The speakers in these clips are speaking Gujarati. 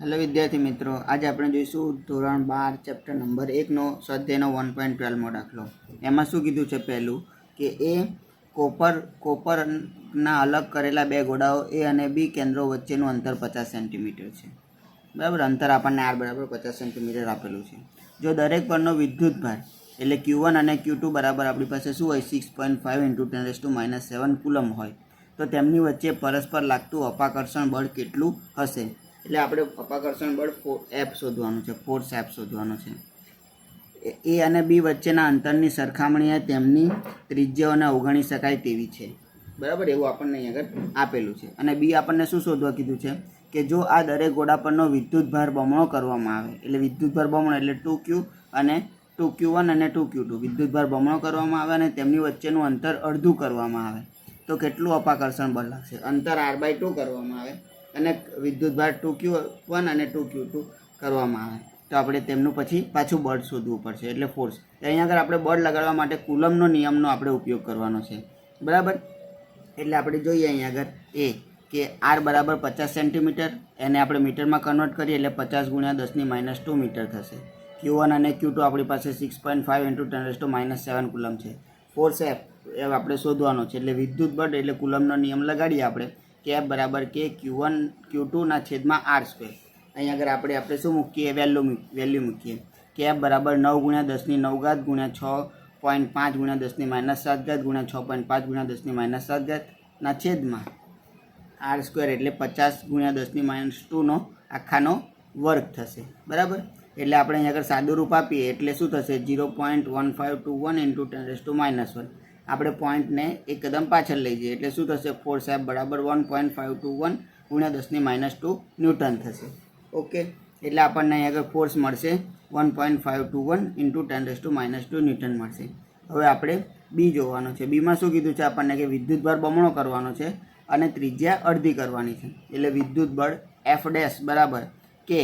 हेलो विद्यार्थी मित्रों, आज આપણે જોઈશું ધોરણ 12 ચેપ્ટર નંબર 1 નો સ્વાધ્યાયનો 1.12 મો દાખલો। એમાં શું કીધું છે પહેલું કે એ કોપરના અલગ કરેલા બે ગોળાઓ A અને B કેન્દ્રો વચ્ચેનું અંતર 50 સેન્ટીમીટર છે। બરાબર, અંતર આપણને r બરાબર 50 સેન્ટીમીટર આપેલું છે। જો દરેક પરનો વિદ્યુત ભાર એટલે Q1 અને Q2 બરાબર આપણી પાસે શું હોય 6.5 × 10⁻⁷ કુલમ હોય તો તેમની વચ્ચે પરસ્પર લાગતું અપાકર્ષણ બળ કેટલું હશે। એટલે આપણે અપાકર્ષણ બળ F શોધવાનું છે, ફોર્સ F શોધવાનો છે। A અને B વચ્ચેના અંતરની સરખામણીએ તેમની ત્રિજ્યાઓને અવગણી શકાય તેવી છે। બરાબર, એવું આપણને અહીં આગળ આપેલું છે। અને B આપણને શું શોધવા કીધું છે કે જો આ દરેક ગોળા પરનો વિદ્યુત ભાર બમણો કરવામાં આવે, એટલે વિદ્યુત ભાર બમણો એટલે 2Q અને 2Q1 અને 2Q2 વિદ્યુત ભાર બમણો કરવામાં આવે અને તેમની વચ્ચેનું અંતર અડધું કરવામાં આવે તો કેટલું અપાકર્ષણ બળ લાગશે। અંતર r/2 કરવામાં આવે અને વિદ્યુત ભાર 2Q1 અને 2Q2 કરવામાં આવે તો આપણે તેમનું પછી પાછું બળ શોધવું પડશે, એટલે ફોર્સ। અહીંયા આગળ આપણે બળ લગાડવા માટે કુલમનો નિયમનો આપણે ઉપયોગ કરવાનો છે। બરાબર, એટલે આપણે જોઈએ અહીંયા આગળ એ કે r બરાબર 50 સેન્ટીમીટર, એને આપણે મીટરમાં કન્વર્ટ કરીએ એટલે 50 × 10⁻² મીટર થશે। Q1 અને Q2 આપણી પાસે 6.5 × 10⁻⁷ કુલમ છે। ફોર્સ F એ આપણે શોધવાનો છે, એટલે વિદ્યુત બળ એટલે કુલમનો નિયમ લગાડીએ આપણે કે F બરાબર કે Q1 Q2/r²। અહીં આગળ આપણે શું મૂકીએ, વેલ્યુ મૂકીએ કે F બરાબર 9 × 10⁹ × 6.5 × 10⁻⁷ × 6.5 × 10⁻⁷r² એટલે 50 × 10⁻²નો આખાનો વર્ગ થશે। બરાબર, એટલે આપણે અહીં આગળ સાદું રૂપ આપીએ એટલે શું થશે 0.1521 × 10⁻⁻1। આપણે પોઈન્ટને એક કદમ પાછળ લઈ જઈએ એટલે શું થશે ફોર્સ F બરાબર 1.521 × 10⁻² ન્યૂટન થશે। ઓકે, એટલે આપણને અહીં આગળ ફોર્સ મળશે 1.521 × 10⁻² ન્યૂટન મળશે। હવે આપણે બી જોવાનો છે। બીમાં શું કીધું છે આપણને કે વિદ્યુત ભાર બમણો કરવાનો છે અને ત્રિજ્યા અડધી કરવાની છે, એટલે વિદ્યુત બળ F ડેશ બરાબર કે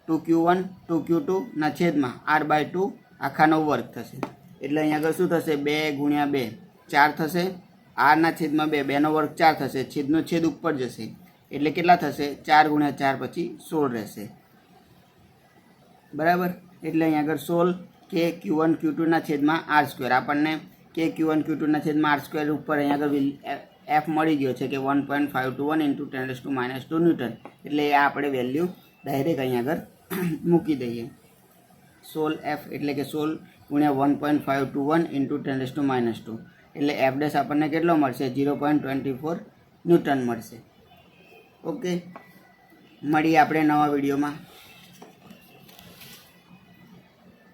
2Q1 2Q2/r/2 આખાનો વર્ગ થશે। એટલે અહીં આગળ શું થશે 2 × 2 4 થશે, r/2 2નો વર્ગ 4 થશે, છેદનો છેદ ઉપર જશે એટલે કેટલા થશે 4 × 4 પછી 16 રહેશે। બરાબર, એટલે અહીં આગળ 16 કે Q1 Q2/r², આપણને કે Q1 Q2/r² ઉપર અહીં આગળ F મળી ગયો છે કે 1.521 × 10⁻² ન્યૂટન, એટલે આ આપણે વેલ્યુ ડાયરેક્ટ અહીં આગળ મૂકી દઈએ। 16F એટલે કે 16 × 1.521 × 10⁻², એટલે F ડેશ આપણને કેટલો મળશે 0.24 ન્યૂટન મળશે। ઓકે, મળીએ આપણે નવા વિડીયોમાં।